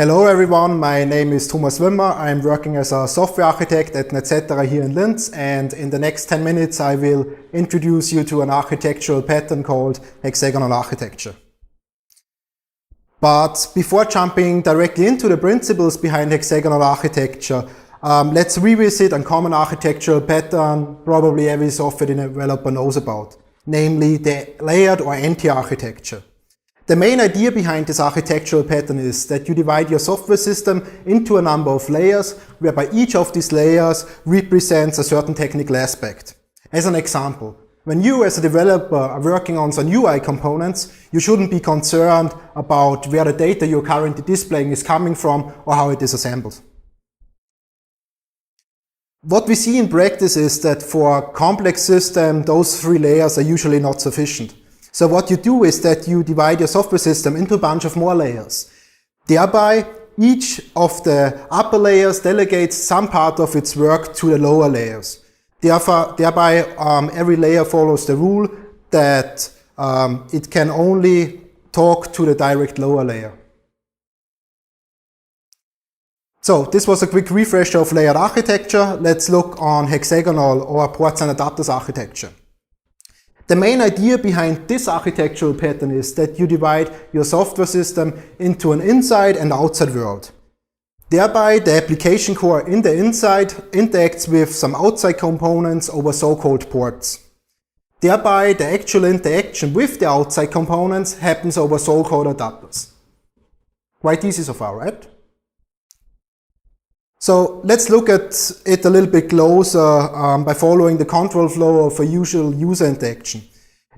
Hello everyone, my name is Thomas Wimmer. I'm working as a software architect at Netzetera here in Linz, and in the next 10 minutes I will introduce you to an architectural pattern called Hexagonal Architecture. But before jumping directly into the principles behind Hexagonal Architecture, let's revisit a common architectural pattern probably every software developer knows about, namely the layered or anti-architecture. The main idea behind this architectural pattern is that you divide your software system into a number of layers, whereby each of these layers represents a certain technical aspect. As an example, when you as a developer are working on some UI components, you shouldn't be concerned about where the data you're currently displaying is coming from or how it is assembled. What we see in practice is that for a complex system, those three layers are usually not sufficient. So what you do is that you divide your software system into a bunch of more layers. Thereby, each of the upper layers delegates some part of its work to the lower layers. Thereby, every layer follows the rule that it can only talk to the direct lower layer. So this was a quick refresher of layered architecture. Let's look on hexagonal or ports and adapters architecture. The main idea behind this architectural pattern is that you divide your software system into an inside and outside world. Thereby, the application core in the inside interacts with some outside components over so-called ports. Thereby, the actual interaction with the outside components happens over so-called adapters. Quite easy so far, right? So let's look at it a little bit closer by following the control flow of a usual user interaction.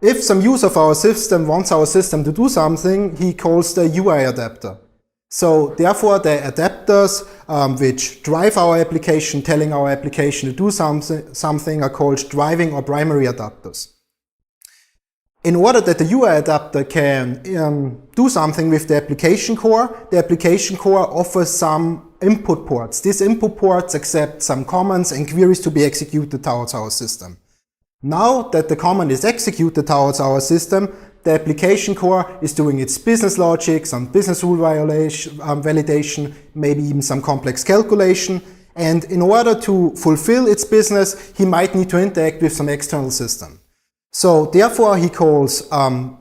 If some user of our system wants our system to do something, he calls the UI adapter. So therefore the adapters which drive our application, telling our application to do something are called driving or primary adapters. In order that the UI adapter can do something with the application core offers some input ports. These input ports accept some commands and queries to be executed towards our system. Now that the command is executed towards our system, the application core is doing its business logic, some business rule validation, maybe even some complex calculation. And in order to fulfill its business, he might need to interact with some external system. So therefore he calls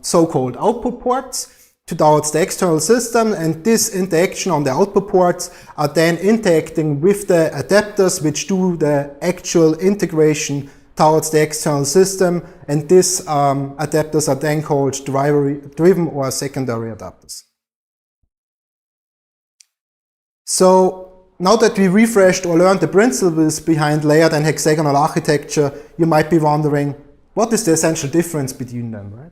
so-called output ports towards the external system, and this interaction on the output ports are then interacting with the adapters which do the actual integration towards the external system, and these adapters are then called driven or secondary adapters. So now that we refreshed or learned the principles behind layered and hexagonal architecture, you might be wondering, what is the essential difference between them, right?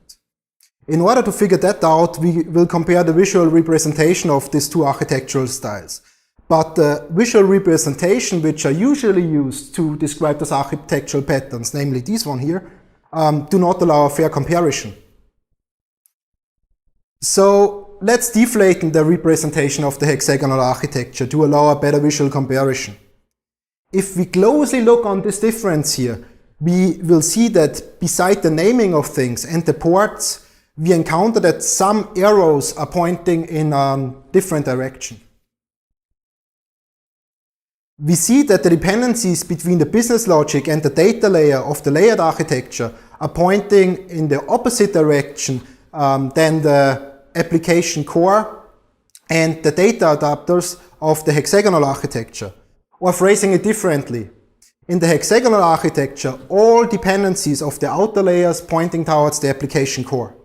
In order to figure that out, we will compare the visual representation of these two architectural styles. But the visual representation which are usually used to describe those architectural patterns, namely this one here, do not allow a fair comparison. So let's deflate the representation of the hexagonal architecture to allow a better visual comparison. If we closely look on this difference here, we will see that beside the naming of things and the ports, we encounter that some arrows are pointing in a different direction. We see that the dependencies between the business logic and the data layer of the layered architecture are pointing in the opposite direction than the application core and the data adapters of the hexagonal architecture. Or phrasing it differently, in the hexagonal architecture, all dependencies of the outer layers pointing towards the application core.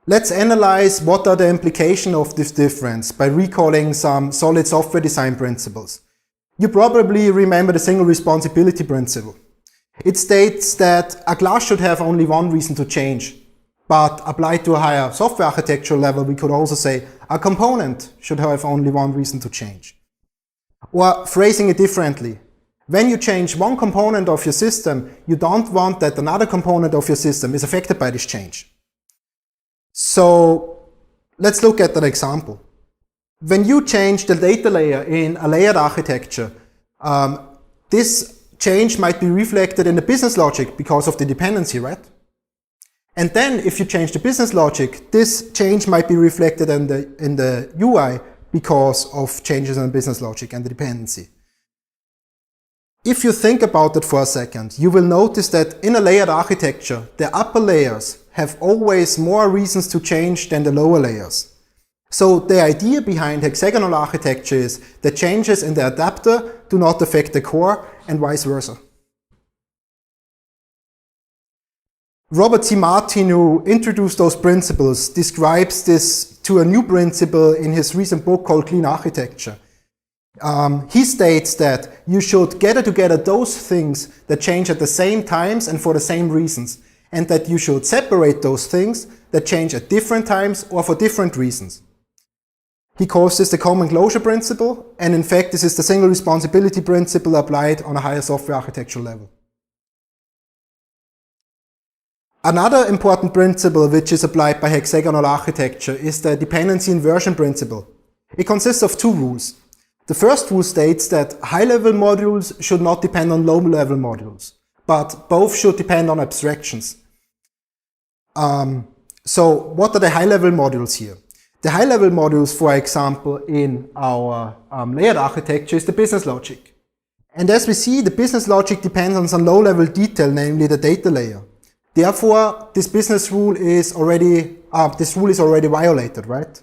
Let's analyze what are the implications of this difference by recalling some solid software design principles. You probably remember the single responsibility principle. It states that a class should have only one reason to change. But applied to a higher software architectural level, we could also say a component should have only one reason to change. Or phrasing it differently, when you change one component of your system, you don't want that another component of your system is affected by this change. So let's look at an example. When you change the data layer in a layered architecture, this change might be reflected in the business logic because of the dependency, right? And then if you change the business logic, this change might be reflected in the UI because of changes in the business logic and the dependency. If you think about it for a second, you will notice that in a layered architecture, the upper layers have always more reasons to change than the lower layers. So the idea behind hexagonal architecture is that changes in the adapter do not affect the core and vice versa. Robert C. Martin, who introduced those principles, describes this to a new principle in his recent book called Clean Architecture. He states that you should gather together those things that change at the same times and for the same reasons, and that you should separate those things that change at different times or for different reasons. He calls this the common closure principle, and in fact this is the single responsibility principle applied on a higher software architectural level. Another important principle which is applied by hexagonal architecture is the dependency inversion principle. It consists of two rules. The first rule states that high-level modules should not depend on low-level modules, but both should depend on abstractions. So what are the high-level modules here? The high-level modules, for example, in our layered architecture is the business logic. And as we see, the business logic depends on some low-level detail, namely the data layer. Therefore, this business rule is already violated, right?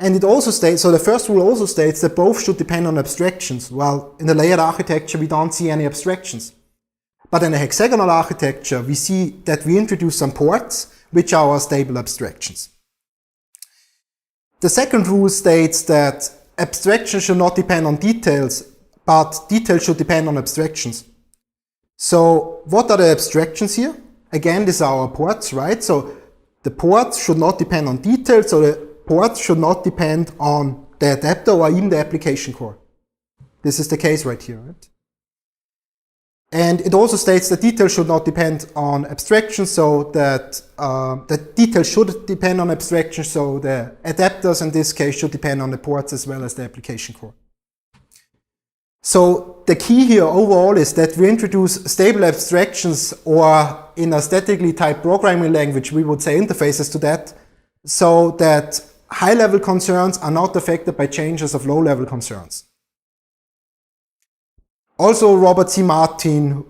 And it also states, so the first rule also states that both should depend on abstractions. Well, in the layered architecture, we don't see any abstractions. But in a hexagonal architecture, we see that we introduce some ports, which are our stable abstractions. The second rule states that abstractions should not depend on details, but details should depend on abstractions. So what are the abstractions here? Again, these are our ports, right? So the ports should not depend on details, so the ports should not depend on the adapter or even the application core. This is the case right here, right? And it also states that details should not depend on abstractions, so that details should depend on abstractions, so the adapters in this case should depend on the ports as well as the application core. So the key here overall is that we introduce stable abstractions, or in a statically typed programming language we would say interfaces to that, so that high-level concerns are not affected by changes of low-level concerns. Also, Robert C. Martin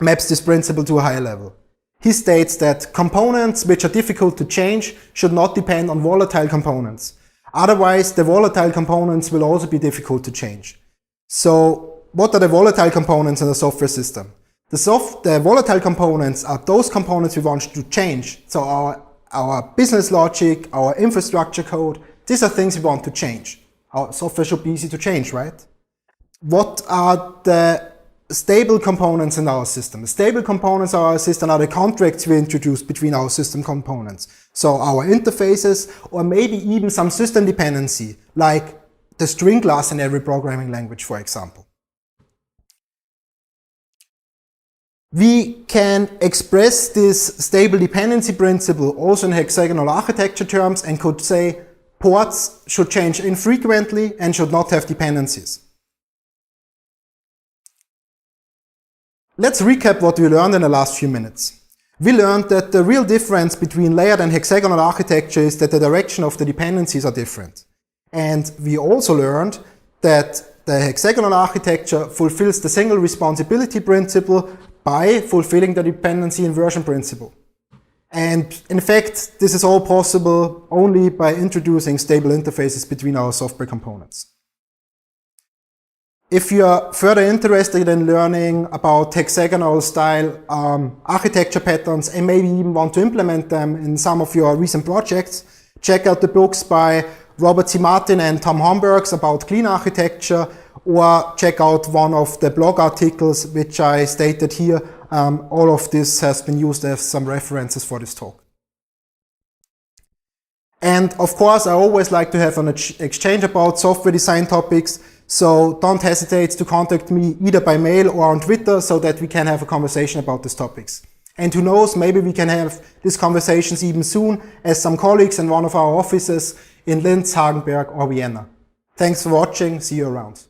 maps this principle to a higher level. He states that components which are difficult to change should not depend on volatile components. Otherwise, the volatile components will also be difficult to change. So, what are the volatile components in a software system? The volatile components are those components we want to change. So our business logic, our infrastructure code, these are things we want to change. Our software should be easy to change, right? What are the stable components in our system? The stable components of our system are the contracts we introduce between our system components. So our interfaces, or maybe even some system dependency, like the string class in every programming language, for example. We can express this stable dependency principle also in hexagonal architecture terms and could say ports should change infrequently and should not have dependencies. Let's recap what we learned in the last few minutes. We learned that the real difference between layered and hexagonal architecture is that the direction of the dependencies are different. And we also learned that the hexagonal architecture fulfills the single responsibility principle by fulfilling the dependency inversion principle. And in fact, this is all possible only by introducing stable interfaces between our software components. If you are further interested in learning about hexagonal style architecture patterns and maybe even want to implement them in some of your recent projects, check out the books by Robert C. Martin and Tom Homburgs about clean architecture, or check out one of the blog articles which I stated here. All of this has been used as some references for this talk. And of course, I always like to have an exchange about software design topics, so don't hesitate to contact me either by mail or on Twitter so that we can have a conversation about these topics. And who knows, maybe we can have these conversations even soon as some colleagues in one of our offices in Linz, Hagenberg or Vienna. Thanks for watching, see you around.